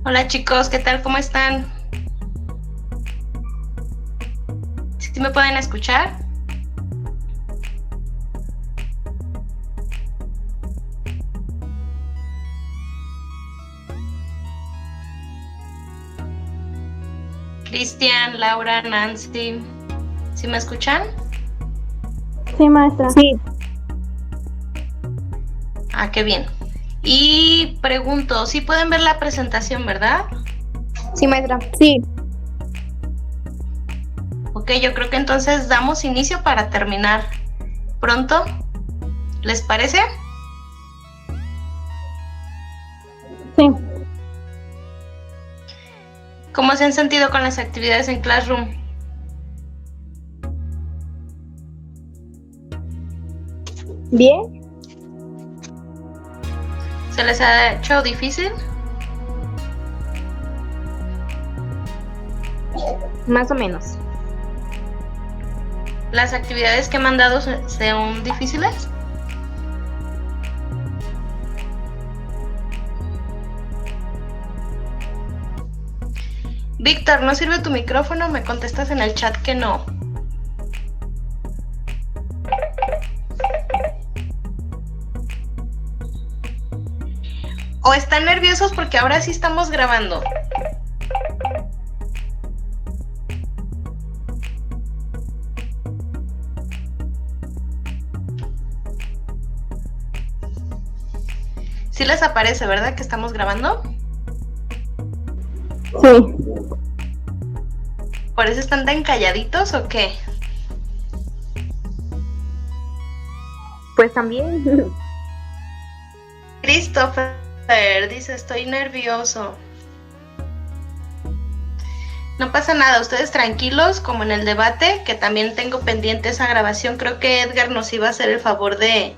Hola chicos, ¿qué tal? ¿Cómo están? ¿Sí me pueden escuchar? Cristian, Laura, Nancy, ¿sí me escuchan? Sí, maestra. Sí, Ah, qué bien. Y pregunto, ¿sí pueden ver la presentación, verdad? Sí, maestra. sí, Ok, yo creo que entonces damos inicio para terminar pronto. ¿Les parece? Sí. ¿Cómo se han sentido con las actividades en Classroom? bien, ¿Se les ha hecho difícil? más o menos. ¿Las actividades que he mandado son difíciles? Víctor, ¿no sirve tu micrófono? Me contestas en el chat que no. ¿O están nerviosos porque ahora sí estamos grabando? Sí les aparece, ¿verdad? Que estamos grabando. Sí. ¿Por eso están tan calladitos o qué? Pues también. Christopher dice, estoy nervioso. No pasa nada, ustedes tranquilos, como en el debate, que también tengo pendiente esa grabación. Creo que Edgar nos iba a hacer el favor de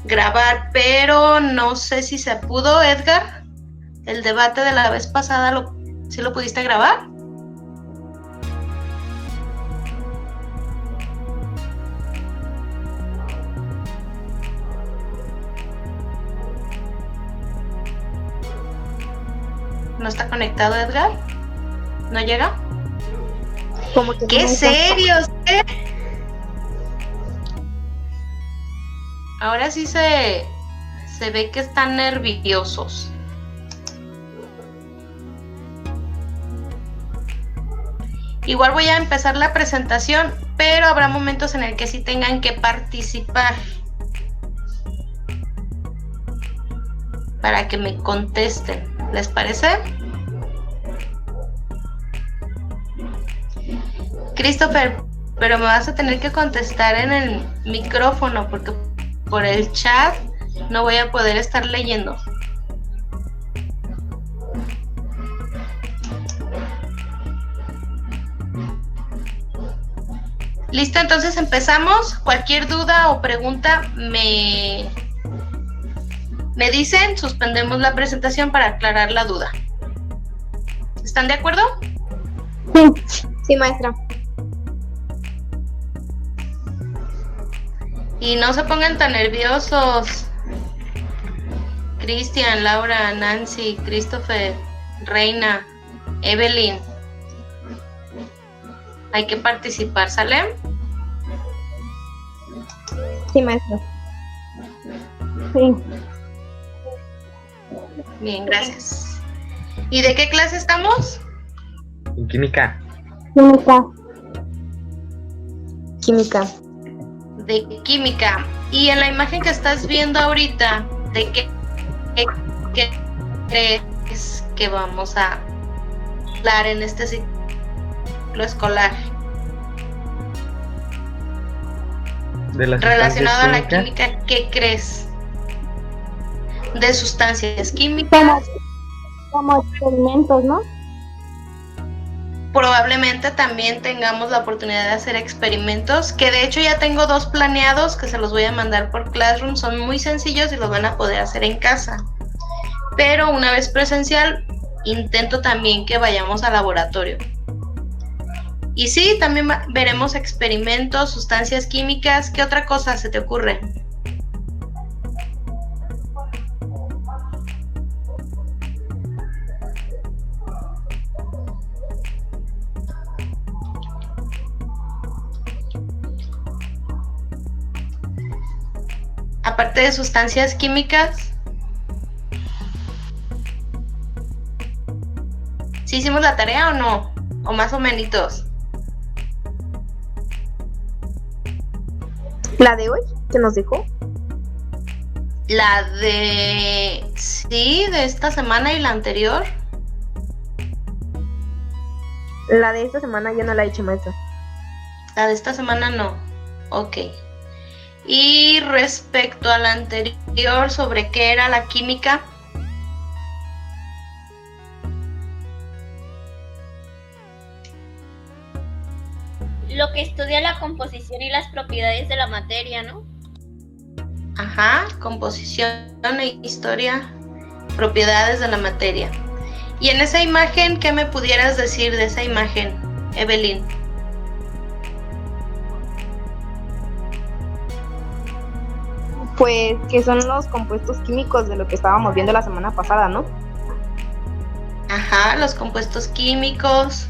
grabar, pero no sé si se pudo, Edgar. El debate de la vez pasada, ¿sí lo pudiste grabar? ¿No está conectado, Edgar? ¿No llega? Como que ¡Qué no, serios! Ahora sí se ve que están nerviosos. Igual voy a empezar la presentación, pero habrá momentos en el que sí tengan que participar para que me contesten. ¿Les parece? Christopher, pero me vas a tener que contestar en el micrófono porque por el chat no voy a poder estar leyendo. Listo, entonces empezamos. Cualquier duda o pregunta me dicen, suspendemos la presentación para aclarar la duda. ¿Están de acuerdo? Sí. Sí, maestra. Y no se pongan tan nerviosos. Cristian, Laura, Nancy, Christopher, Reina, Evelyn. Hay que participar, ¿sale? Sí, maestra. Sí. Bien, gracias. ¿Y de qué clase estamos? En química. Química. Química. De química. Y en la imagen que estás viendo ahorita, ¿de qué crees que vamos a hablar en este ciclo escolar? De las Relacionado a la químicas. química, ¿qué crees? De sustancias químicas. Como experimentos, ¿no? Probablemente también tengamos la oportunidad de hacer experimentos, que de hecho ya tengo 2 planeados que se los voy a mandar por Classroom. Son muy sencillos y los van a poder hacer en casa. Pero una vez presencial, intento también que vayamos al laboratorio. Y sí, también veremos experimentos, sustancias químicas. ¿Qué otra cosa se te ocurre? Aparte de sustancias químicas. ¿Sí hicimos la tarea o no? ¿O más o menos? ¿La de hoy que nos dejó? La de... Sí, de esta semana y la anterior. La de esta semana ya no la he hecho, maestra. La de esta semana no. Ok. Y respecto a la anterior, ¿sobre qué era la química? Lo que estudia la composición y las propiedades de la materia, ¿no? Ajá, composición e historia, propiedades de la materia. Y en esa imagen, ¿qué me pudieras decir de esa imagen, Evelyn? Pues que son los compuestos químicos de lo que estábamos viendo la semana pasada, ¿no? Ajá, los compuestos químicos,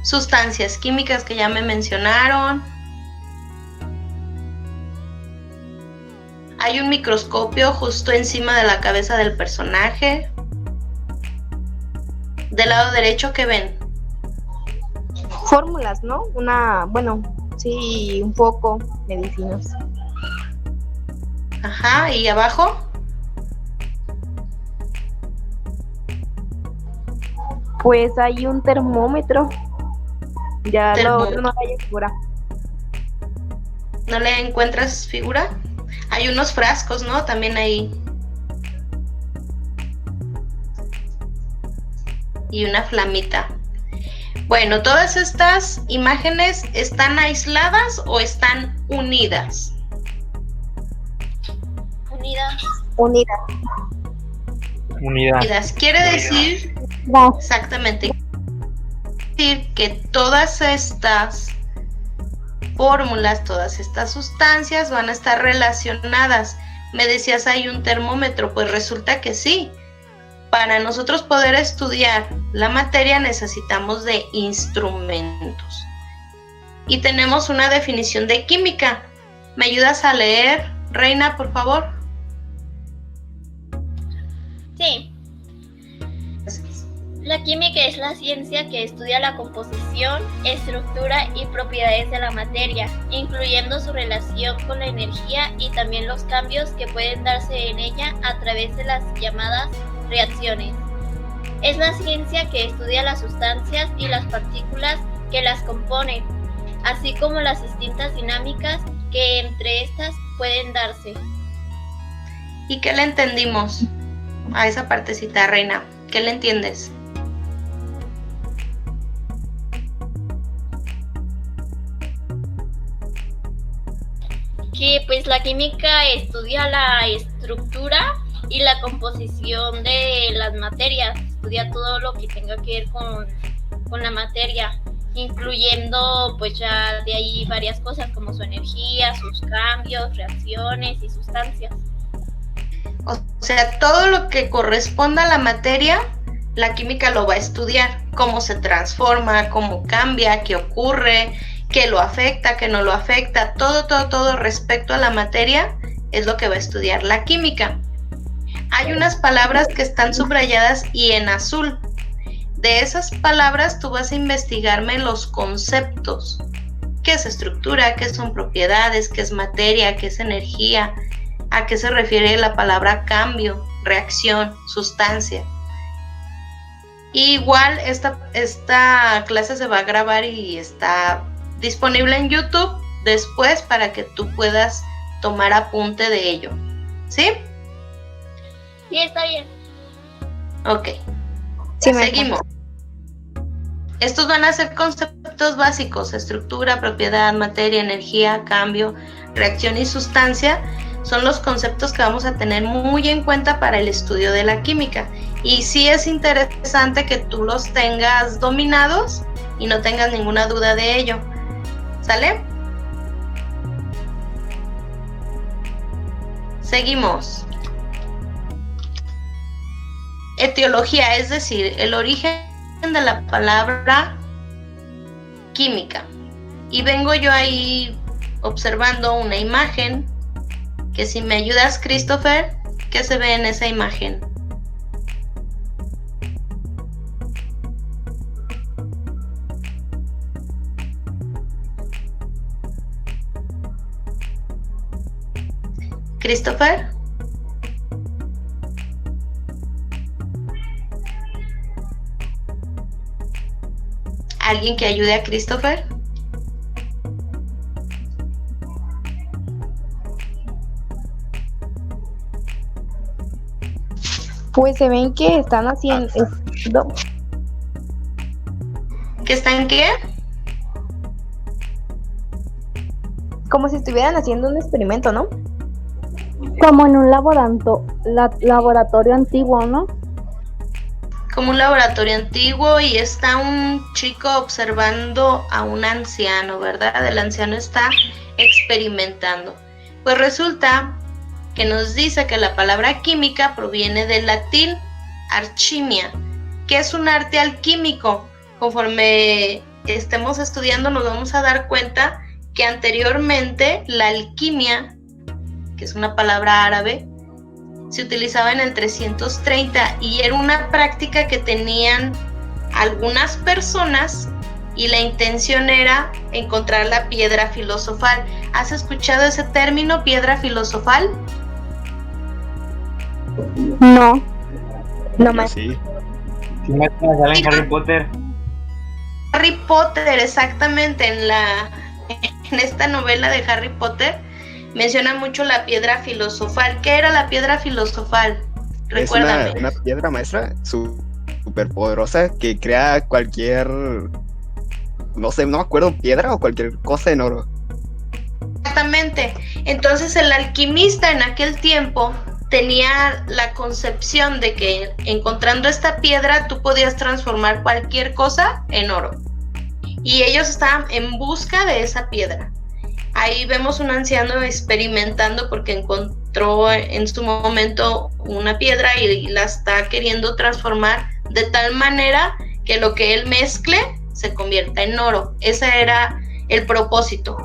sustancias químicas que ya me mencionaron. Hay un microscopio justo encima de la cabeza del personaje. Del lado derecho, ¿qué ven? Fórmulas, ¿no? Sí, un poco, medicinas. Ajá, ¿y abajo? Pues hay un termómetro. Ya lo otro no hay figura. ¿No le encuentras figura? Hay unos frascos, ¿no? También ahí. Y una flamita. Bueno, ¿todas estas imágenes están aisladas o están unidas? Unidas. Unidas. Quiere decir, exactamente, decir que todas estas fórmulas, todas estas sustancias van a estar relacionadas. Me decías, hay un termómetro, pues resulta que sí. Para nosotros poder estudiar la materia necesitamos de instrumentos. Y tenemos una definición de química. ¿Me ayudas a leer, Reina, por favor? Sí. La química es la ciencia que estudia la composición, estructura y propiedades de la materia, incluyendo su relación con la energía y también los cambios que pueden darse en ella a través de las llamadas reacciones. Es la ciencia que estudia las sustancias y las partículas que las componen, así como las distintas dinámicas que entre estas pueden darse. ¿Y qué le entendimos a esa partecita, Reina? ¿Qué le entiendes? Que pues la química estudia la estructura y la composición de las materias, estudia todo lo que tenga que ver con la materia, incluyendo pues ya de ahí varias cosas como su energía, sus cambios, reacciones y sustancias. O sea, todo lo que corresponda a la materia, la química lo va a estudiar, cómo se transforma, cómo cambia, qué ocurre, qué lo afecta, qué no lo afecta, todo respecto a la materia es lo que va a estudiar la química. Hay unas palabras que están subrayadas y en azul. De esas palabras tú vas a investigarme los conceptos. ¿Qué es estructura? ¿Qué son propiedades? ¿Qué es materia? ¿Qué es energía? ¿A qué se refiere la palabra cambio, reacción, sustancia? Igual esta clase se va a grabar y está disponible en YouTube después para que tú puedas tomar apunte de ello. ¿Sí? Sí, está bien. Ok. Sí, seguimos. Estos van a ser conceptos básicos: estructura, propiedad, materia, energía, cambio, reacción y sustancia. Son los conceptos que vamos a tener muy en cuenta para el estudio de la química. Y sí es interesante que tú los tengas dominados y no tengas ninguna duda de ello. ¿Sale? Seguimos. Etiología, es decir, el origen de la palabra química. Y vengo yo ahí observando una imagen Que si me ayudas, Christopher, ¿qué se ve en esa imagen? Christopher. ¿Alguien que ayude a Christopher? Pues se ven que están haciendo... ¿Que están qué? como si estuvieran haciendo un experimento, ¿no? Como en un laboratorio antiguo, ¿no? Como un laboratorio antiguo y está un chico observando a un anciano, ¿verdad? El anciano está experimentando. Pues resulta que nos dice que la palabra química proviene del latín archimia, que es un arte alquímico. Conforme estemos estudiando nos vamos a dar cuenta que anteriormente la alquimia, que es una palabra árabe, se utilizaba en el 330 y era una práctica que tenían algunas personas y la intención era encontrar la piedra filosofal. ¿Has escuchado ese término, piedra filosofal? No. No más. Sí. Sí, maestra, sale en Harry Potter. Harry Potter, exactamente, en esta novela de Harry Potter menciona mucho la piedra filosofal. ¿Qué era la piedra filosofal? Recuérdame. Es una piedra, maestra, súper poderosa que crea cualquier, no sé, no me acuerdo, piedra o cualquier cosa en oro. Exactamente. Entonces el alquimista en aquel tiempo tenía la concepción de que encontrando esta piedra tú podías transformar cualquier cosa en oro. Y ellos estaban en busca de esa piedra. Ahí vemos un anciano experimentando porque encontró en su momento una piedra y la está queriendo transformar de tal manera que lo que él mezcle se convierta en oro. Ese era el propósito,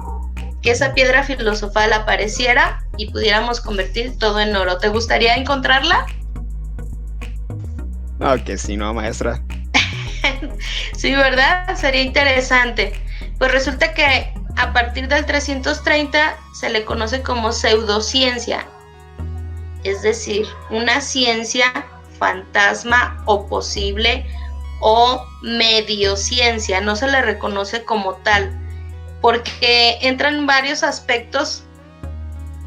que esa piedra filosofal apareciera y pudiéramos convertir todo en oro. ¿Te gustaría encontrarla? No, que sí, no, maestra. Sí, ¿verdad? Sería interesante. Pues resulta que a partir del 330 se le conoce como pseudociencia, es decir, una ciencia fantasma o posible o medio ciencia, no se le reconoce como tal, porque entran varios aspectos,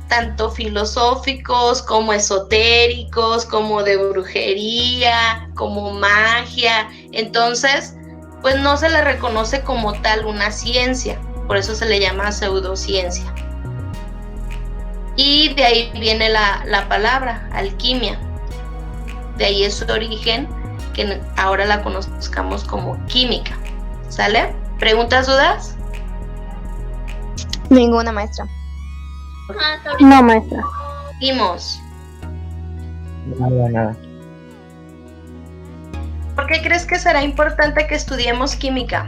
tanto filosóficos como esotéricos, como de brujería, como magia. Entonces, pues no se le reconoce como tal una ciencia, por eso se le llama pseudociencia. Y de ahí viene la palabra alquimia, de ahí es su origen, que ahora la conozcamos como química. ¿Sale? ¿Preguntas, dudas? Ninguna, maestra. No, maestra. Seguimos. Nada. ¿Por qué crees que será importante que estudiemos química?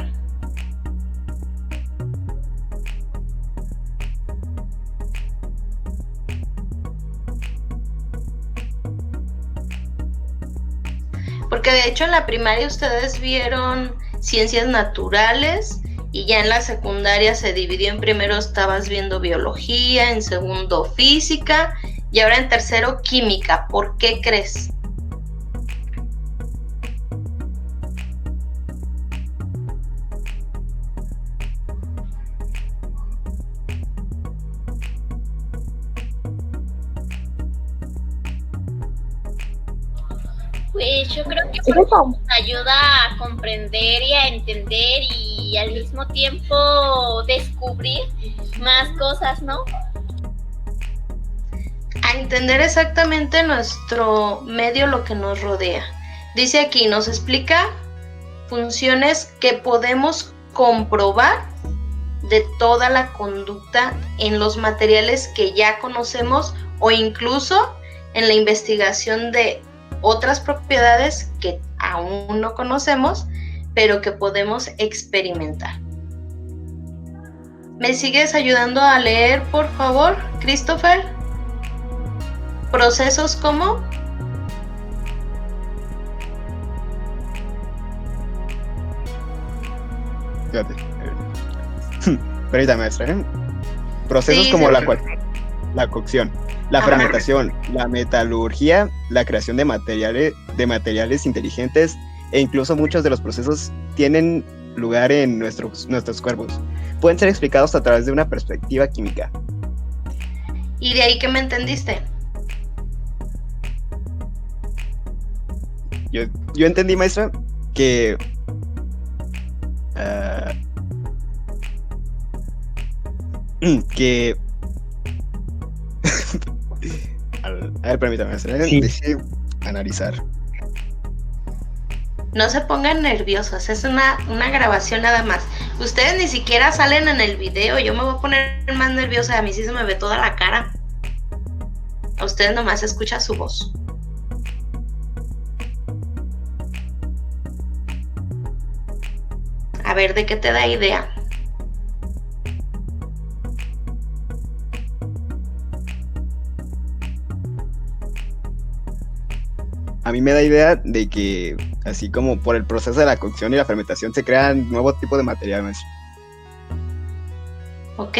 Porque de hecho en la primaria ustedes vieron ciencias naturales y ya en la secundaria se dividió. En primero estabas viendo biología, en segundo física y ahora en tercero química. ¿Por qué crees? Pues yo creo que porque nos ayuda a comprender y a entender y al mismo tiempo descubrir más cosas, ¿no? A entender exactamente nuestro medio, lo que nos rodea. Dice aquí, nos explica funciones que podemos comprobar de toda la conducta en los materiales que ya conocemos o incluso en la investigación de otras propiedades que aún no conocemos, pero que podemos experimentar. ¿Me sigues ayudando a leer, por favor, Christopher? procesos como... Fíjate. Permítame, maestra. Procesos Sí, como sí. la cocción, la Ajá. fermentación, la metalurgia, la creación de materiales inteligentes e incluso muchos de los procesos tienen lugar en nuestros cuerpos. Pueden ser explicados a través de una perspectiva química. ¿Y de ahí que me entendiste? Yo entendí, maestra, que que a ver, permítame, maestra, Sí. deje analizar. No se pongan nerviosos, es una grabación nada más. Ustedes ni siquiera salen en el video, yo me voy a poner más nerviosa, a mí sí se me ve toda la cara. A ustedes nomás se escucha su voz. A ver, ¿de qué te da idea? A mí me da idea de que, así como por el proceso de la cocción y la fermentación, se crean nuevos tipos de material, maestra. ¿Ok?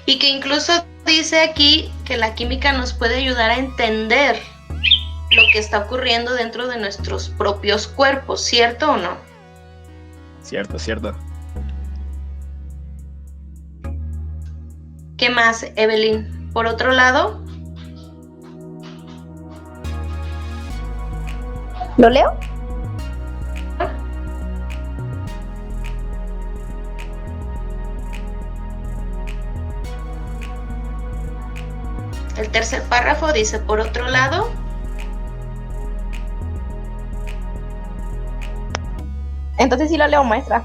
Y que incluso dice aquí que la química nos puede ayudar a entender lo que está ocurriendo dentro de nuestros propios cuerpos, ¿cierto o no? Cierto, cierto. ¿Qué más, Evelyn? Por otro lado, ¿Lo leo? el tercer párrafo dice, por otro lado, Entonces sí lo leo, maestra.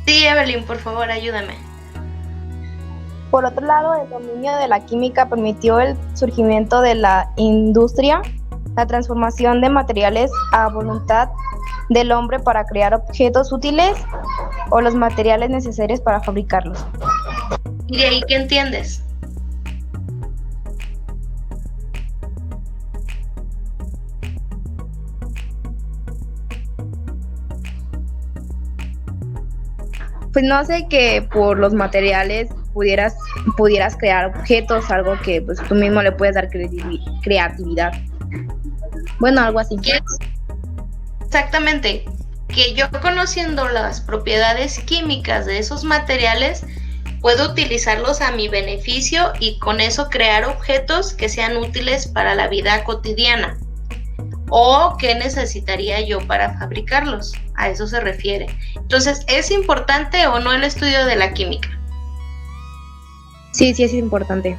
sí, Evelyn, por favor, ayúdame. Por otro lado, el dominio de la química permitió el surgimiento de la industria, la transformación de materiales a voluntad del hombre para crear objetos útiles o los materiales necesarios para fabricarlos. ¿Y de ahí qué entiendes? Pues no sé, que por los materiales pudieras crear objetos, algo que pues tú mismo le puedes dar creatividad. Bueno, algo así. ¿Qué es? Exactamente, que yo conociendo las propiedades químicas de esos materiales, puedo utilizarlos a mi beneficio y con eso crear objetos que sean útiles para la vida cotidiana. ¿O qué necesitaría yo para fabricarlos? A eso se refiere. Entonces, ¿es importante o no el estudio de la química? Sí, sí es importante.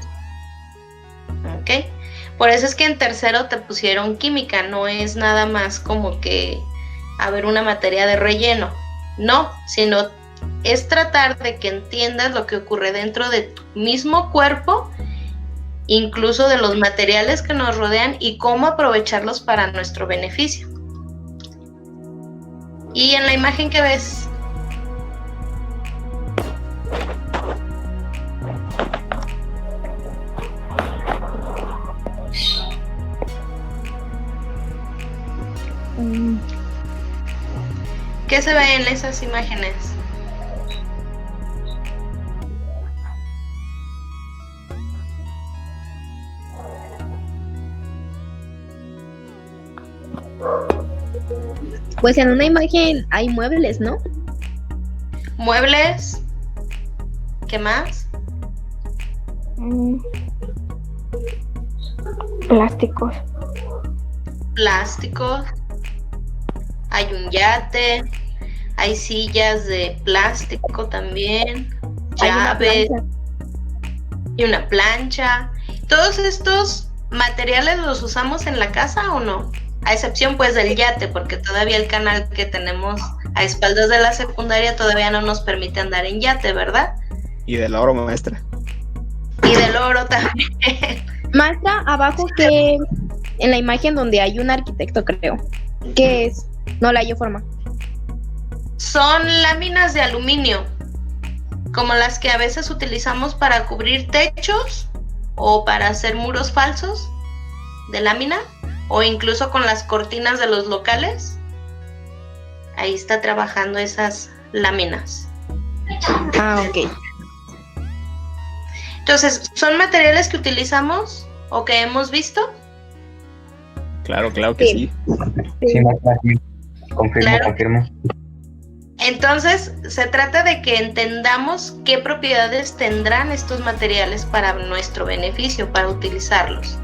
¿Ok? Por eso es que en tercero te pusieron química, no es nada más como que haber una materia de relleno, no, sino es tratar de que entiendas lo que ocurre dentro de tu mismo cuerpo, incluso de los materiales que nos rodean y cómo aprovecharlos para nuestro beneficio. Y en la imagen que ves, ¿qué se ve en esas imágenes? Pues en una imagen hay muebles, ¿no? Muebles, ¿qué más? Plásticos. Plásticos, hay un yate, hay sillas de plástico también, Hay una llaves plancha. y una plancha. ¿Todos estos materiales los usamos en la casa o no? A excepción pues del yate, porque todavía el canal que tenemos a espaldas de la secundaria todavía no nos permite andar en yate, ¿verdad? Y del oro, maestra. Y del oro también. Maestra, abajo que en la imagen donde hay un arquitecto, creo. ¿Qué es? No la hallo forma. Son láminas de aluminio, como las que a veces utilizamos para cubrir techos o para hacer muros falsos. de lámina, o incluso con las cortinas de los locales. Ahí está trabajando esas láminas. Ok. Entonces, ¿son materiales que utilizamos o que hemos visto? Claro que sí. Sí, maestra, sí. Claro. Confirmo. Entonces, se trata de que entendamos qué propiedades tendrán estos materiales para nuestro beneficio, para utilizarlos.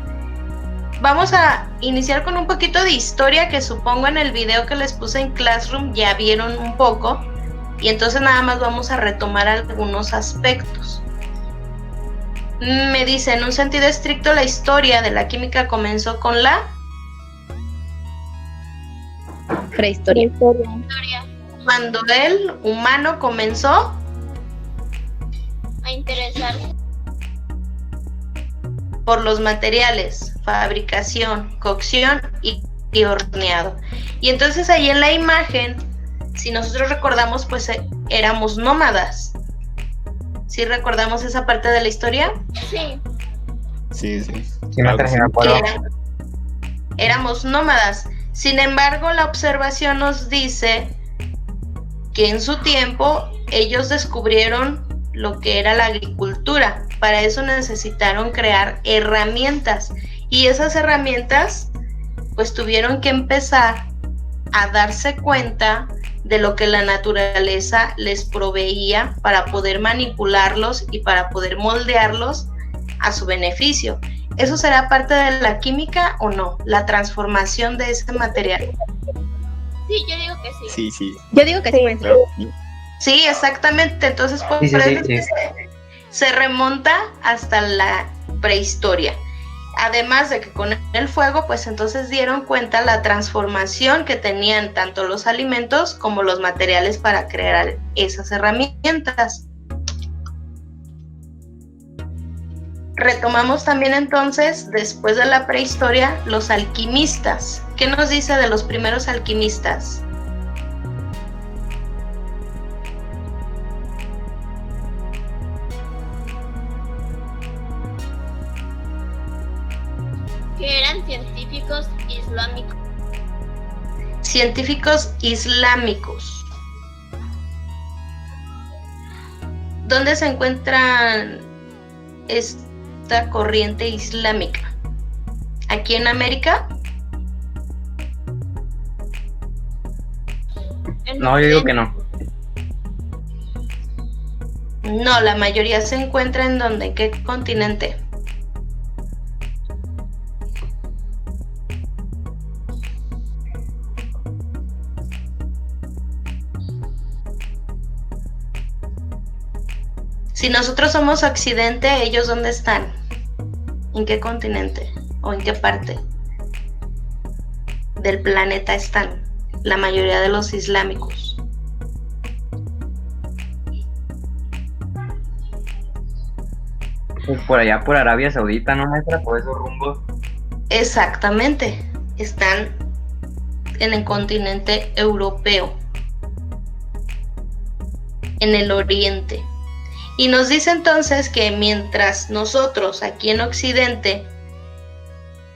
Vamos a iniciar con un poquito de historia que supongo en el video que les puse en Classroom ya vieron un poco, y entonces nada más vamos a retomar algunos aspectos. Me dice, en un sentido estricto, la historia de la química comenzó con la Prehistoria. cuando el humano comenzó A interesarse. por los materiales, fabricación, cocción y horneado. Y entonces ahí en la imagen, si nosotros recordamos, pues éramos nómadas. ¿Sí recordamos esa parte de la historia? Sí. Sí. Sí, maestra, sí me acuerdo. Éramos nómadas. Sin embargo, la observación nos dice que en su tiempo ellos descubrieron lo que era la agricultura. Para eso necesitaron crear herramientas, y esas herramientas pues tuvieron que empezar a darse cuenta de lo que la naturaleza les proveía para poder manipularlos y para poder moldearlos a su beneficio. ¿Eso será parte de la química o no? La transformación de ese material. Sí, yo digo que sí. Sí. Yo digo que sí, maestra. Claro que sí. Sí, exactamente. Entonces, por Sí. se remonta hasta la prehistoria. Además de que con el fuego, pues entonces dieron cuenta la transformación que tenían tanto los alimentos como los materiales para crear esas herramientas. Retomamos también entonces, después de la prehistoria, los alquimistas. ¿Qué nos dice de los primeros alquimistas? Que eran científicos islámicos. Científicos islámicos. ¿Dónde se encuentra esta corriente islámica? ¿Aquí en América? No, yo digo que no. No, la mayoría se encuentra en ¿dónde? ¿En qué continente? Si nosotros somos Occidente, ¿ellos dónde están? ¿En qué continente? ¿O en qué parte del planeta están la mayoría de los islámicos? Pues por allá, por Arabia Saudita, ¿no, maestra? Por esos rumbos. Exactamente, están en el continente europeo, en el oriente. Y nos dice entonces que mientras nosotros aquí en Occidente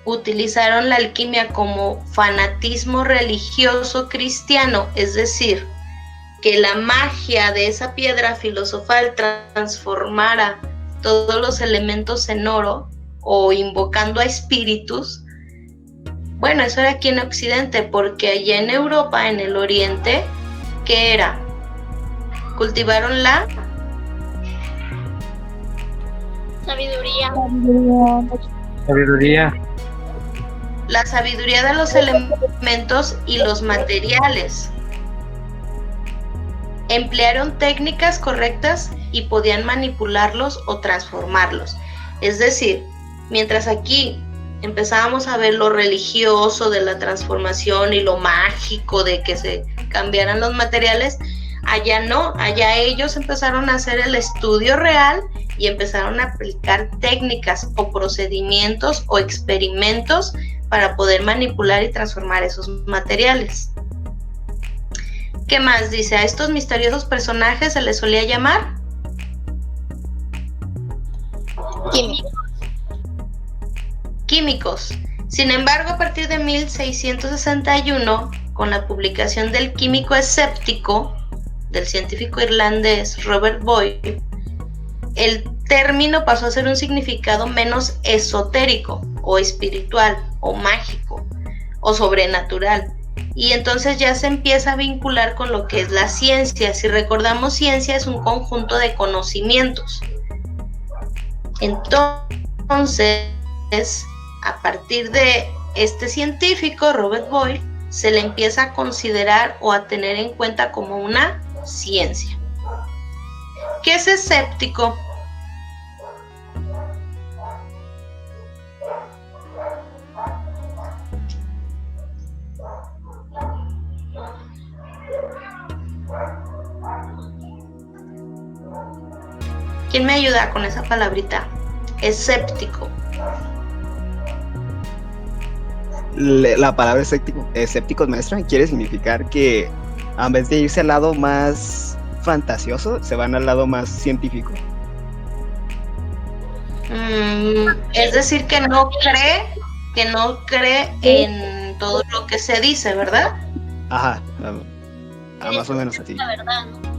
utilizaron la alquimia como fanatismo religioso cristiano, es decir, que la magia de esa piedra filosofal transformara todos los elementos en oro o invocando a espíritus, bueno, eso era aquí en Occidente, porque allá en Europa, en el Oriente, ¿qué era? Cultivaron la Sabiduría. la sabiduría de los elementos y los materiales. Emplearon técnicas correctas y podían manipularlos o transformarlos. Es decir, mientras aquí empezábamos a ver lo religioso de la transformación y lo mágico de que se cambiaran los materiales, allá no, allá ellos empezaron a hacer el estudio real y empezaron a aplicar técnicas o procedimientos o experimentos para poder manipular y transformar esos materiales. ¿Qué más dice? A estos misteriosos personajes se les solía llamar Químicos. químicos. Sin embargo, a partir de 1661, con la publicación del Químico Escéptico del científico irlandés Robert Boyle, el término pasó a ser un significado menos esotérico o espiritual o mágico o sobrenatural, y entonces ya se empieza a vincular con lo que es la ciencia. Si recordamos, ciencia es un conjunto de conocimientos. Entonces, a partir de este científico, Robert Boyle, se le empieza a considerar o a tener en cuenta como una ciencia. ¿Qué es escéptico? ¿Quién me ayuda con esa palabrita? Escéptico. La palabra escéptico, maestra, quiere significar que en vez de irse al lado más fantasioso, se van al lado más científico. Es decir, que no cree en todo lo que se dice, ¿verdad? Ajá, más o menos así. La verdad, ¿no?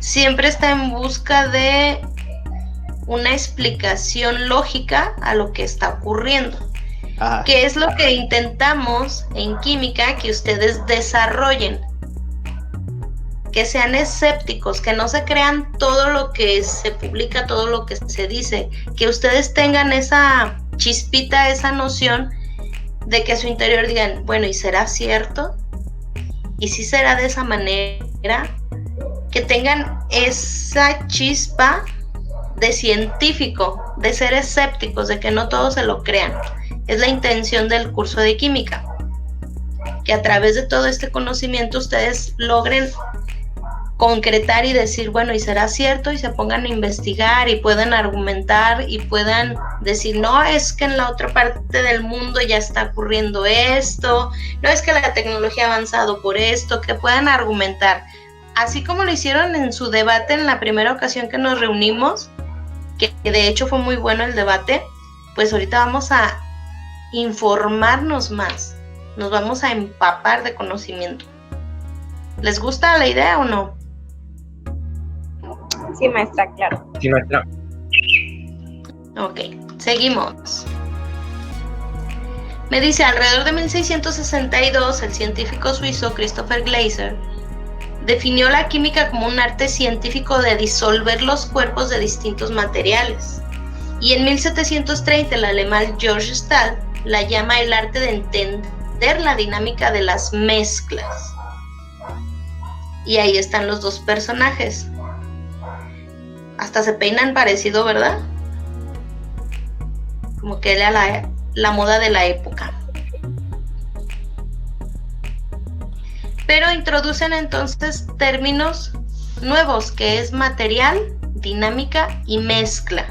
Siempre está en busca de una explicación lógica a lo que está ocurriendo. Ajá. ¿Qué es lo que intentamos en química que ustedes desarrollen? Que sean escépticos, que no se crean todo lo que se publica, todo lo que se dice, que ustedes tengan esa chispita, esa noción de que a su interior digan, bueno, ¿y será cierto? ¿Y si será de esa manera? Que tengan esa chispa de científico, de ser escépticos, de que no todos se lo crean. Es la intención del curso de química, que a través de todo este conocimiento ustedes logren concretar y decir, bueno, ¿y será cierto? Y se pongan a investigar y puedan argumentar y puedan decir, no, es que en la otra parte del mundo ya está ocurriendo esto, no, es que la tecnología ha avanzado por esto, que puedan argumentar. Así como lo hicieron en su debate en la primera ocasión que nos reunimos, que de hecho fue muy bueno el debate, pues ahorita vamos a informarnos más, nos vamos a empapar de conocimiento. ¿Les gusta la idea o no? Sí, maestra, claro. Sí, maestra. Ok, seguimos. Me dice, alrededor de 1662, el científico suizo Christopher Glaser definió la química como un arte científico de disolver los cuerpos de distintos materiales. Y en 1730 el alemán George Stahl la llama el arte de entender la dinámica de las mezclas. Y ahí están los dos personajes. Hasta se peinan parecido, ¿verdad? Como que era la moda de la época. Pero introducen entonces términos nuevos, que es material, dinámica y mezcla.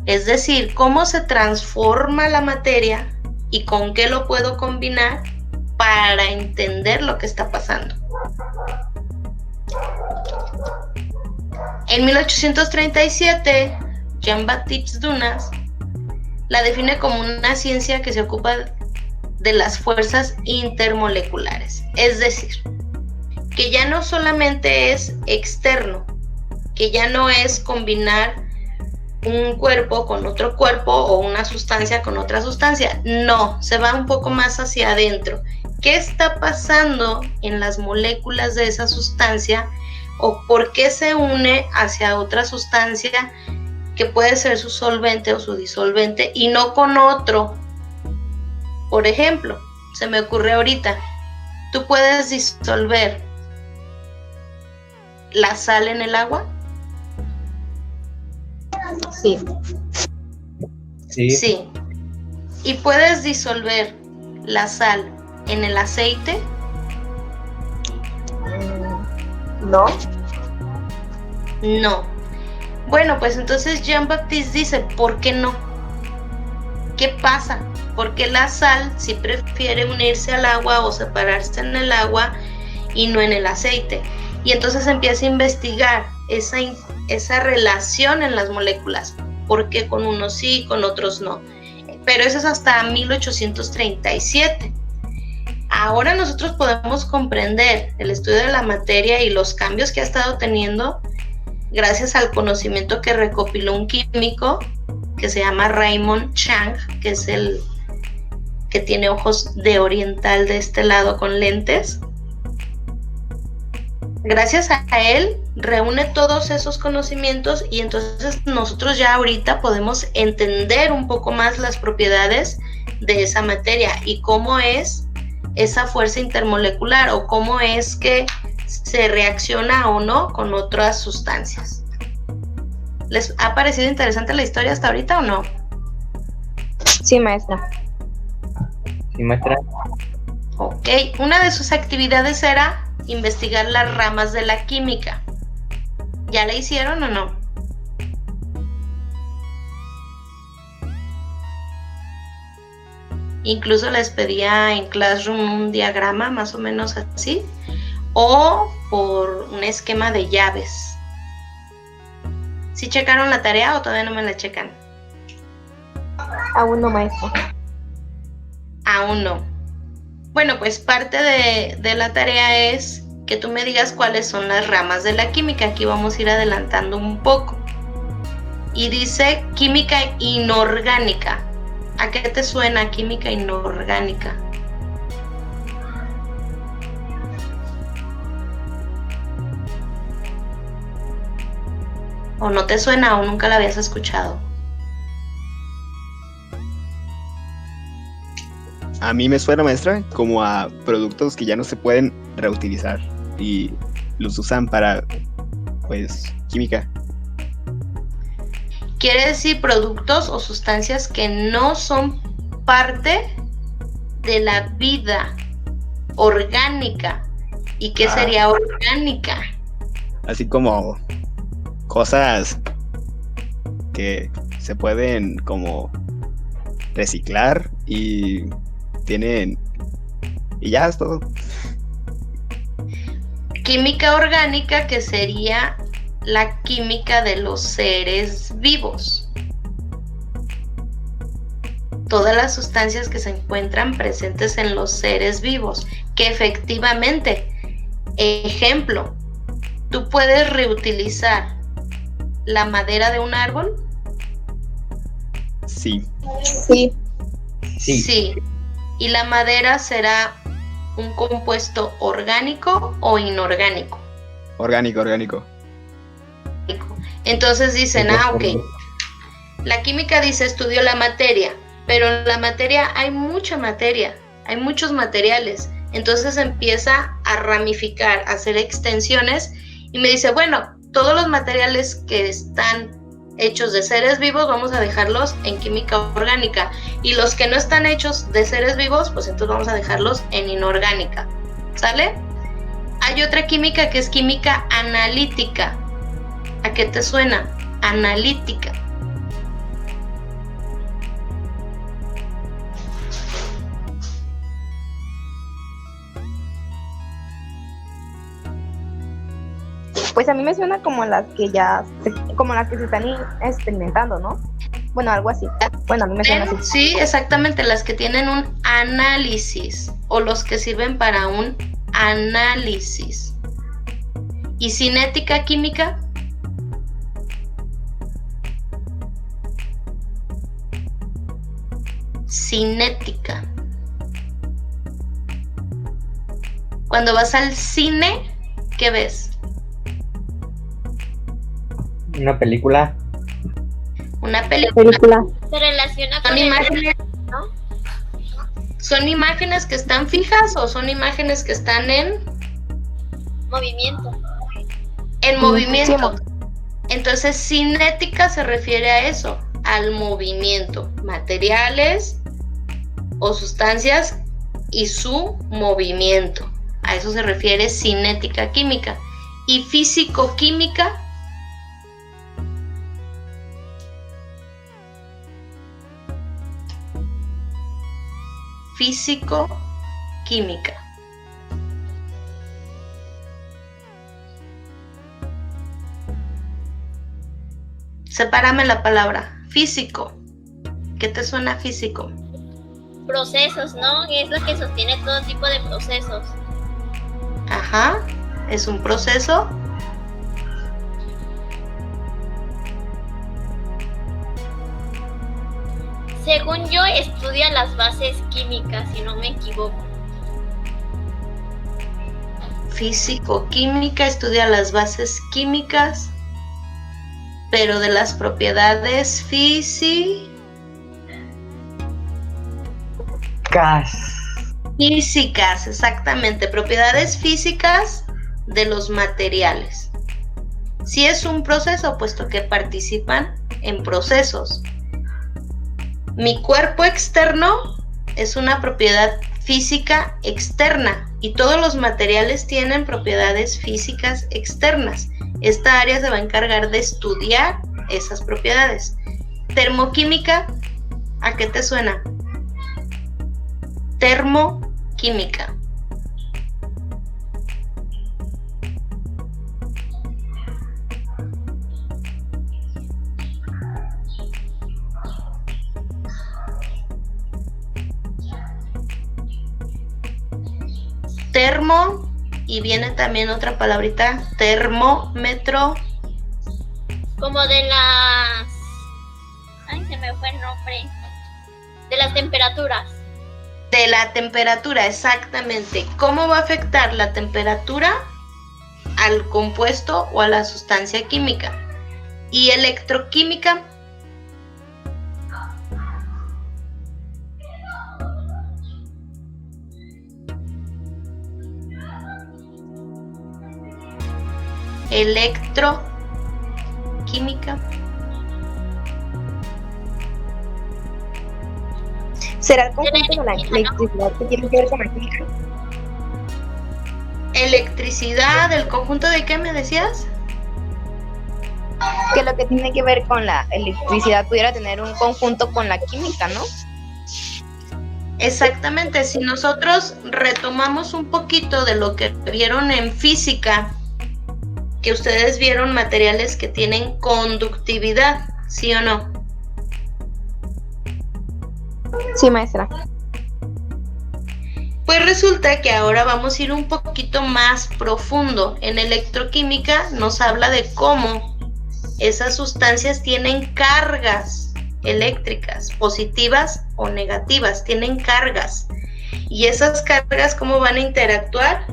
Es decir, cómo se transforma la materia y con qué lo puedo combinar para entender lo que está pasando. En 1837, Jean-Baptiste Dunas la define como una ciencia que se ocupa de las fuerzas intermoleculares, es decir, que ya no solamente es externo, que ya no es combinar un cuerpo con otro cuerpo o una sustancia con otra sustancia, no, se va un poco más hacia adentro. ¿Qué está pasando en las moléculas de esa sustancia o por qué se une hacia otra sustancia que puede ser su solvente o su disolvente y no con otro? Por ejemplo, se me ocurre ahorita, ¿tú puedes disolver la sal en el agua? Sí. Sí. ¿Y puedes disolver la sal en el aceite? No. No. Bueno, pues entonces Jean-Baptiste dice, ¿por qué no? ¿Qué pasa? ¿Por qué la sal sí prefiere unirse al agua o separarse en el agua y no en el aceite? Y entonces empieza a investigar esa relación en las moléculas. ¿Por qué con unos sí y con otros no? pero eso es hasta 1837. Ahora nosotros podemos comprender el estudio de la materia y los cambios que ha estado teniendo gracias al conocimiento que recopiló un químico que se llama Raymond Chang, que es el que tiene ojos de oriental de este lado con lentes. Gracias a él reúne todos esos conocimientos y entonces nosotros ya ahorita podemos entender un poco más las propiedades de esa materia y cómo es esa fuerza intermolecular o cómo es que se reacciona o no con otras sustancias. ¿Les ha parecido interesante la historia hasta ahorita o no? Sí, maestra. Sí, maestra. Ok, una de sus actividades era investigar las ramas de la química. ¿Ya la hicieron o no? Incluso les pedía en Classroom un diagrama más o menos así, o por un esquema de llaves. ¿Sí checaron la tarea o todavía no me la checan? Aún no, maestra. Aún no. Bueno, pues parte de la tarea es que tú me digas cuáles son las ramas de la química. Aquí vamos a ir adelantando un poco. Y dice química inorgánica. ¿A qué te suena química inorgánica? ¿O no te suena o nunca la habías escuchado? A mí me suena, maestra, como a productos que ya no se pueden reutilizar y los usan para, pues, química. Quiere decir productos o sustancias que no son parte de la vida orgánica. ¿Y qué sería orgánica? Así como cosas que se pueden como reciclar y tienen... y ya es todo. Química orgánica, que sería la química de los seres vivos. Todas las sustancias que se encuentran presentes en los seres vivos, que efectivamente, ejemplo, tú puedes reutilizar la madera de un árbol. Sí. Sí. Sí. ¿Y la madera será un compuesto orgánico o inorgánico? Orgánico. Entonces dicen, ok, la química dice estudió la materia, pero en la materia hay mucha materia, hay muchos materiales. Entonces empieza a ramificar, a hacer extensiones y me dice, bueno, todos los materiales que están hechos de seres vivos vamos a dejarlos en química orgánica y los que no están hechos de seres vivos, pues entonces vamos a dejarlos en inorgánica, ¿sale? Hay otra química que es química analítica. ¿A qué te suena? Analítica. Pues a mí me suena como las que se están experimentando, ¿no? Bueno, algo así. Bueno, a mí me suena así. Sí, exactamente, las que tienen un análisis o los que sirven para un análisis. ¿Y cinética química? Cinética. Cuando vas al cine, ¿qué ves? Una película. Una película. Se relaciona con Son el imágenes, ¿no? ¿son imágenes que están fijas o son imágenes que están en movimiento. movimiento? Entonces, cinética se refiere a eso, al movimiento, materiales o sustancias y su movimiento. A eso se refiere cinética química. Y físico-química, físico-química. Sepárame la palabra físico. ¿Qué te suena físico? Procesos, ¿no? Es lo que sostiene todo tipo de procesos. Ajá, es un proceso. Según yo, estudia las bases químicas, si no me equivoco. Físico-química, estudia las bases químicas, pero de las propiedades físicas, exactamente, propiedades físicas de los materiales. Si es un proceso, puesto que participan en procesos. Mi cuerpo externo es una propiedad física externa y todos los materiales tienen propiedades físicas externas. Esta área se va a encargar de estudiar esas propiedades. Termoquímica, ¿a qué te suena? Termoquímica. Termo, y viene también otra palabrita, termómetro. Como de las... Ay, se me fue el nombre. De las temperaturas. De la temperatura, exactamente. ¿Cómo va a afectar la temperatura al compuesto o a la sustancia química? Y electroquímica. Electroquímica. ¿Será el conjunto de la electricidad que tiene que ver con la química? Electricidad, ¿el conjunto de qué me decías? Que lo que tiene que ver con la electricidad pudiera tener un conjunto con la química, ¿no? Exactamente, si nosotros retomamos un poquito de lo que vieron en física, que ustedes vieron materiales que tienen conductividad, ¿sí o no? Sí, maestra. Pues resulta que ahora vamos a ir un poquito más profundo. En electroquímica nos habla de cómo esas sustancias tienen cargas eléctricas, positivas o negativas, tienen cargas. Y esas cargas, ¿cómo van a interactuar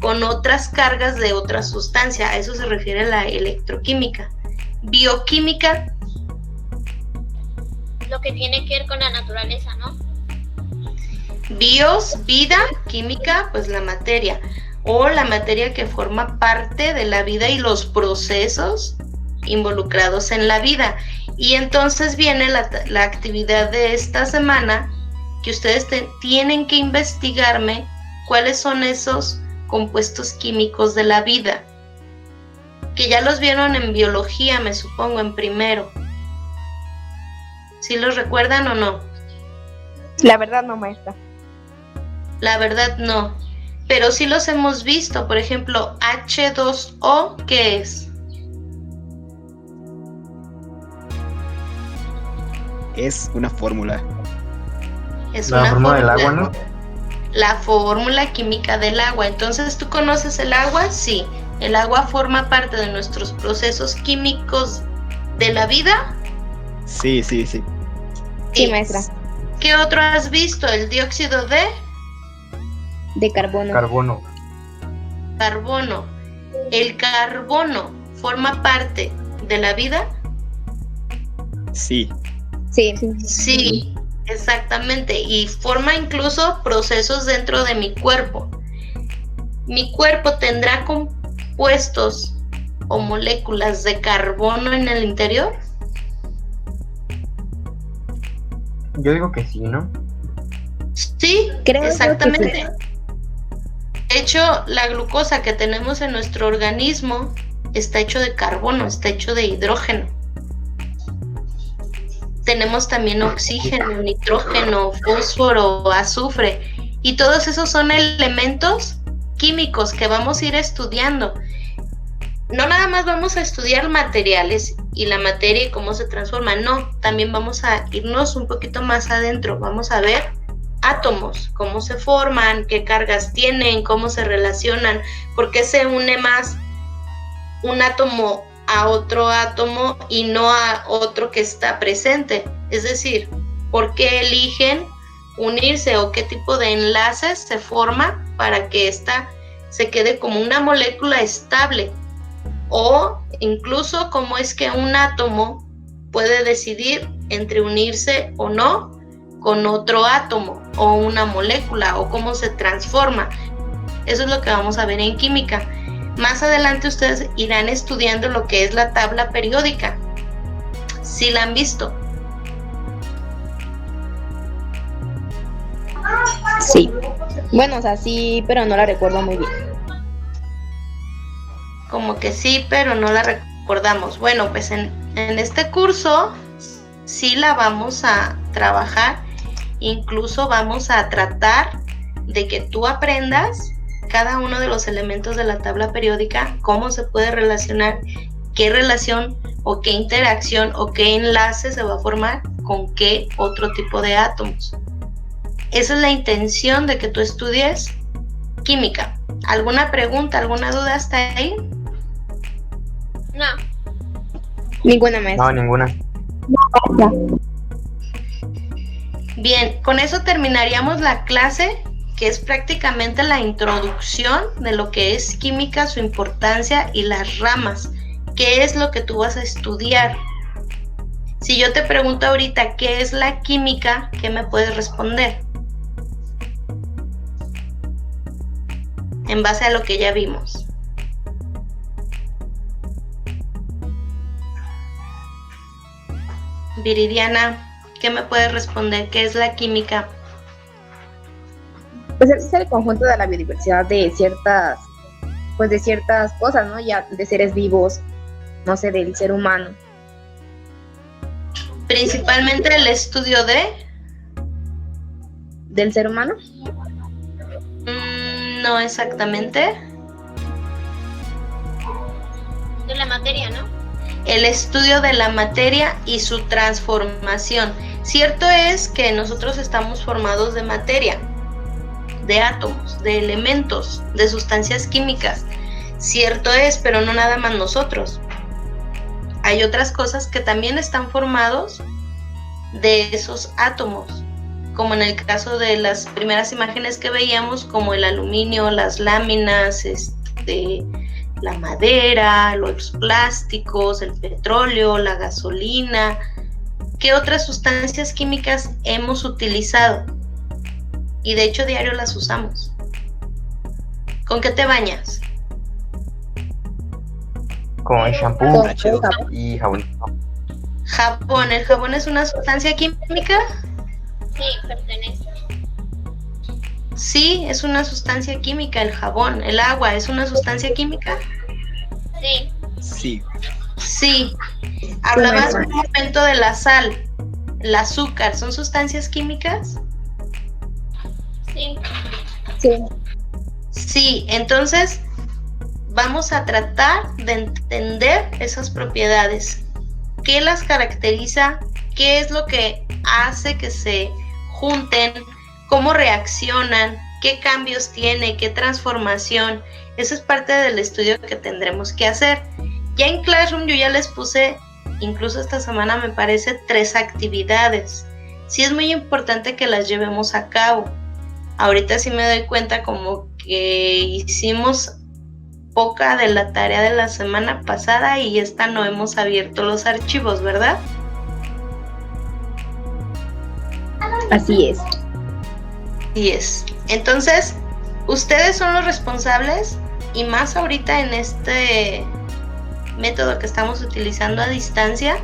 con otras cargas de otra sustancia? A eso se refiere la electroquímica. Bioquímica. Lo que tiene que ver con la naturaleza, ¿no? Bios, vida, química, pues la materia. O la materia que forma parte de la vida y los procesos involucrados en la vida. Y entonces viene la actividad de esta semana, que ustedes tienen que investigarme cuáles son esos compuestos químicos de la vida, que ya los vieron en biología, me supongo, en primero. ¿Sí los recuerdan o no? La verdad no, maestra. La verdad no, pero sí los hemos visto. Por ejemplo, H2O, ¿qué es? Es una fórmula. Es La una fórmula del fórmula. agua, ¿no? La fórmula química del agua. Entonces, ¿tú conoces el agua? Sí. El agua forma parte de nuestros procesos químicos de la vida. Sí. Sí, maestra. ¿Qué otro has visto? El dióxido de De carbono. carbono. ¿El carbono forma parte de la vida? Sí. Sí. Sí, exactamente. Y forma incluso procesos dentro de mi cuerpo. ¿Mi cuerpo tendrá compuestos o moléculas de carbono en el interior? Yo digo que sí, ¿no? Sí, Creo exactamente. que De hecho, la glucosa que tenemos en nuestro organismo está hecho de carbono, está hecho de hidrógeno. Tenemos también oxígeno, nitrógeno, fósforo, azufre, y todos esos son elementos químicos que vamos a ir estudiando. No nada más vamos a estudiar materiales, y la materia y cómo se transforma. No, también vamos a irnos un poquito más adentro, vamos a ver átomos, cómo se forman, qué cargas tienen, cómo se relacionan, por qué se une más un átomo a otro átomo y no a otro que está presente. Es decir, por qué eligen unirse o qué tipo de enlaces se forma para que ésta se quede como una molécula estable, o incluso cómo es que un átomo puede decidir entre unirse o no con otro átomo o una molécula, o cómo se transforma. Eso es lo que vamos a ver en química. Más adelante ustedes irán estudiando lo que es la tabla periódica. ¿Sí la han visto? Sí. Bueno, o sea, sí, pero no la recuerdo muy bien. Como que sí, pero no la recordamos. Bueno, pues en este curso sí la vamos a trabajar. Incluso vamos a tratar de que tú aprendas cada uno de los elementos de la tabla periódica, cómo se puede relacionar, qué relación o qué interacción o qué enlace se va a formar con qué otro tipo de átomos. Esa es la intención de que tú estudies química. ¿Alguna pregunta, alguna duda hasta ahí? No. Ninguna, maestra. No, ninguna. Bien, con eso terminaríamos la clase, que es prácticamente la introducción de lo que es química, su importancia y las ramas. ¿Qué es lo que tú vas a estudiar? Si yo te pregunto ahorita qué es la química, ¿qué me puedes responder? En base a lo que ya vimos. Viridiana, ¿qué me puedes responder? ¿Qué es la química? Pues es el conjunto de la biodiversidad de ciertas cosas, ¿no? Ya de seres vivos, no sé, del ser humano. Principalmente el estudio ¿Del ser humano? No exactamente. De la materia, ¿no? El estudio de la materia y su transformación. Cierto es que nosotros estamos formados de materia, de átomos, de elementos, de sustancias químicas. Cierto es, pero no nada más nosotros. Hay otras cosas que también están formados de esos átomos, como en el caso de las primeras imágenes que veíamos, como el aluminio, las láminas, la madera, los plásticos, el petróleo, la gasolina. ¿Qué otras sustancias químicas hemos utilizado? Y de hecho diario las usamos. ¿Con qué te bañas? Con shampoo H2O. y jabón. Jabón. ¿El jabón es una sustancia química? Sí, pertenece. Sí, es una sustancia química el jabón. ¿El agua es una sustancia química? Sí. Sí. Sí. Hablabas un momento de la sal, el azúcar, ¿son sustancias químicas? Sí. Sí. Sí, entonces vamos a tratar de entender esas propiedades. ¿Qué las caracteriza? ¿Qué es lo que hace que se junten? ¿Cómo reaccionan? ¿Qué cambios tiene? ¿Qué transformación? Eso es parte del estudio que tendremos que hacer. Ya en Classroom yo ya les puse, incluso esta semana me parece, 3 actividades. Sí es muy importante que las llevemos a cabo. Ahorita sí me doy cuenta como que hicimos poca de la tarea de la semana pasada y esta no hemos abierto los archivos, ¿verdad? Así es. Así es. Entonces, ustedes son los responsables, y más ahorita en este método que estamos utilizando a distancia,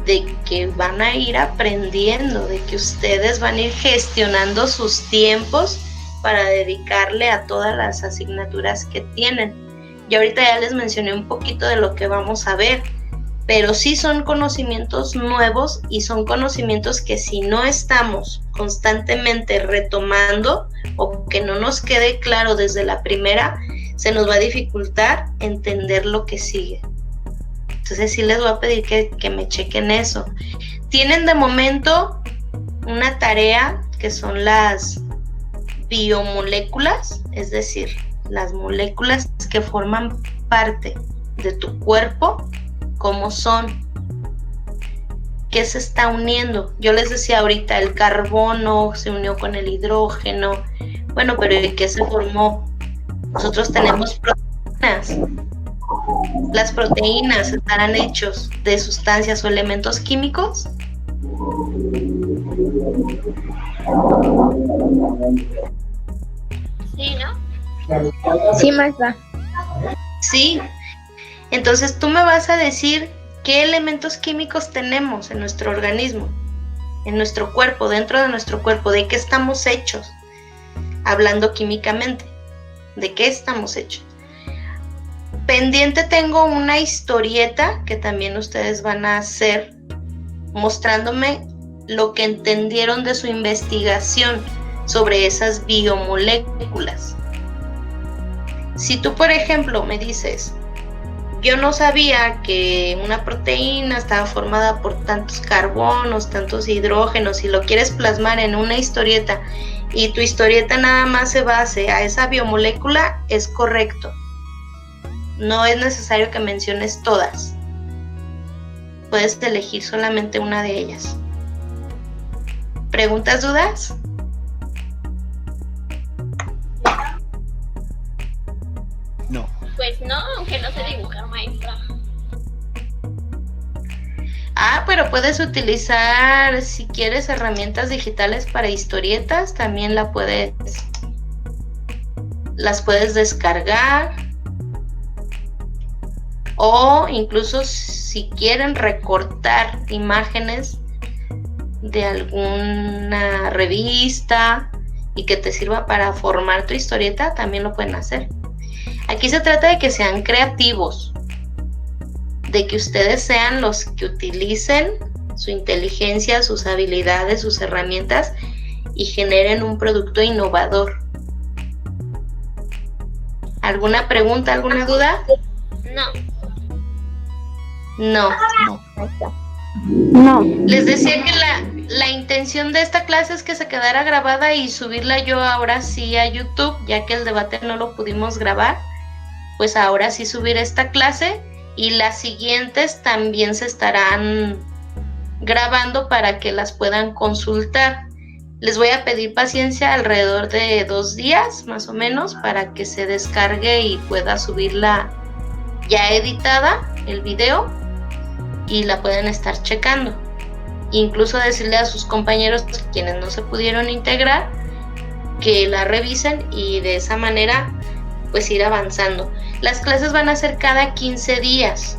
de que van a ir aprendiendo, de que ustedes van a ir gestionando sus tiempos para dedicarle a todas las asignaturas que tienen. Y ahorita ya les mencioné un poquito de lo que vamos a ver, pero sí son conocimientos nuevos y son conocimientos que si no estamos constantemente retomando o que no nos quede claro desde la primera, se nos va a dificultar entender lo que sigue. Entonces sí les voy a pedir que me chequen eso. Tienen de momento una tarea que son las biomoléculas, es decir, las moléculas que forman parte de tu cuerpo, ¿cómo son? ¿Qué se está uniendo? Yo les decía ahorita, el carbono se unió con el hidrógeno. Bueno, pero ¿de qué se formó? Nosotros tenemos proteínas. Las proteínas estarán hechos de sustancias o elementos químicos. Sí, ¿no? Sí, maestra. Sí. Entonces tú me vas a decir qué elementos químicos tenemos en nuestro organismo, en nuestro cuerpo, dentro de nuestro cuerpo, de qué estamos hechos, hablando químicamente, de qué estamos hechos. Pendiente tengo una historieta que también ustedes van a hacer, mostrándome lo que entendieron de su investigación sobre esas biomoléculas. Si tú, por ejemplo, me dices, yo no sabía que una proteína estaba formada por tantos carbonos, tantos hidrógenos, y lo quieres plasmar en una historieta y tu historieta nada más se base a esa biomolécula, es correcto. No es necesario que menciones todas. Puedes elegir solamente una de ellas. ¿Preguntas, dudas? No. Pues no, aunque no sé dibujar, maestra. Pero puedes utilizar, si quieres, herramientas digitales para historietas, también las puedes descargar. O incluso si quieren recortar imágenes de alguna revista y que te sirva para formar tu historieta, también lo pueden hacer. Aquí se trata de que sean creativos, de que ustedes sean los que utilicen su inteligencia, sus habilidades, sus herramientas y generen un producto innovador. ¿Alguna pregunta, alguna duda? No. No. No. Les decía que la intención de esta clase es que se quedara grabada y subirla yo ahora sí a YouTube, ya que el debate no lo pudimos grabar, pues ahora sí subir esta clase y las siguientes también se estarán grabando para que las puedan consultar. Les voy a pedir paciencia alrededor de 2 días más o menos para que se descargue y pueda subirla ya editada el video y la pueden estar checando. Incluso decirle a sus compañeros, quienes no se pudieron integrar, que la revisen y de esa manera pues ir avanzando. Las clases van a ser cada 15 días.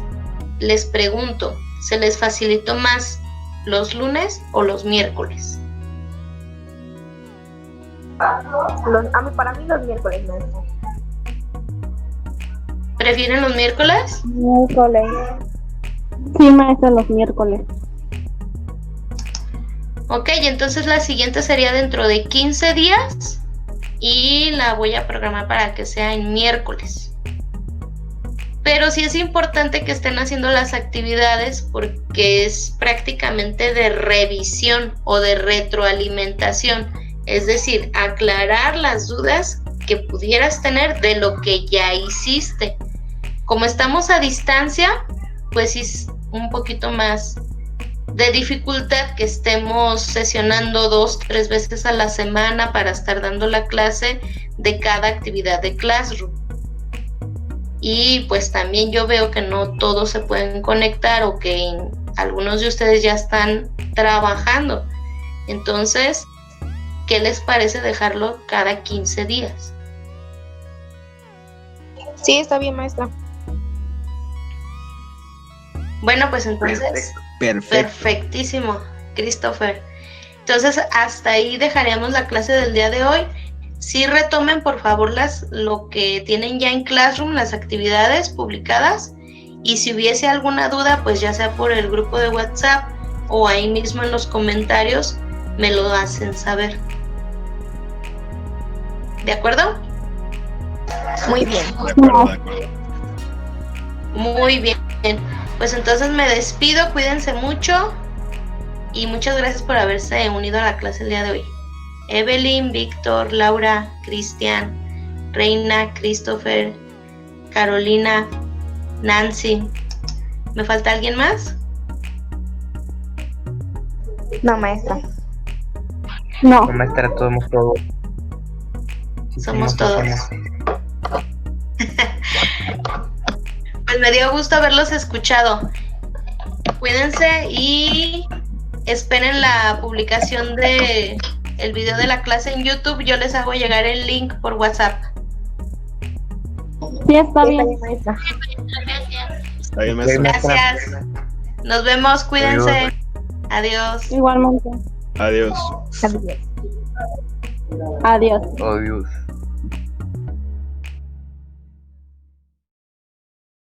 Les pregunto, ¿se les facilitó más los lunes o los miércoles? Para mí los miércoles, maestra. ¿Prefieren los miércoles? Miércoles. Sí, maestra, los miércoles. Ok, entonces la siguiente sería dentro de 15 días y la voy a programar para que sea en miércoles. Pero sí es importante que estén haciendo las actividades porque es prácticamente de revisión o de retroalimentación. Es decir, aclarar las dudas que pudieras tener de lo que ya hiciste. Como estamos a distancia, pues sí es un poquito más de dificultad que estemos sesionando 2-3 veces a la semana para estar dando la clase de cada actividad de Classroom. Y pues también yo veo que no todos se pueden conectar o que algunos de ustedes ya están trabajando. Entonces, ¿qué les parece dejarlo cada 15 días? Sí, está bien, maestra. Bueno, pues entonces, perfectísimo, Christopher. Entonces, hasta ahí dejaríamos la clase del día de hoy. Sí retomen, por favor, lo que tienen ya en Classroom, las actividades publicadas. Y si hubiese alguna duda, pues ya sea por el grupo de WhatsApp o ahí mismo en los comentarios, me lo hacen saber. ¿De acuerdo? Muy bien. No. Muy bien. Pues entonces me despido, cuídense mucho y muchas gracias por haberse unido a la clase el día de hoy. Evelyn, Víctor, Laura, Cristian, Reina, Christopher, Carolina, Nancy. ¿Me falta alguien más? No, maestra. No. No, maestra, somos todos. Sí, Somos todos. Pues me dio gusto haberlos escuchado. Cuídense y esperen la publicación de el video de la clase en YouTube. Yo les hago llegar el link por WhatsApp. Sí, está bien. Maestra. Gracias. Está bien, maestra. Gracias. Nos vemos, cuídense. Adiós. Igualmente. Adiós. Adiós. Adiós. Adiós.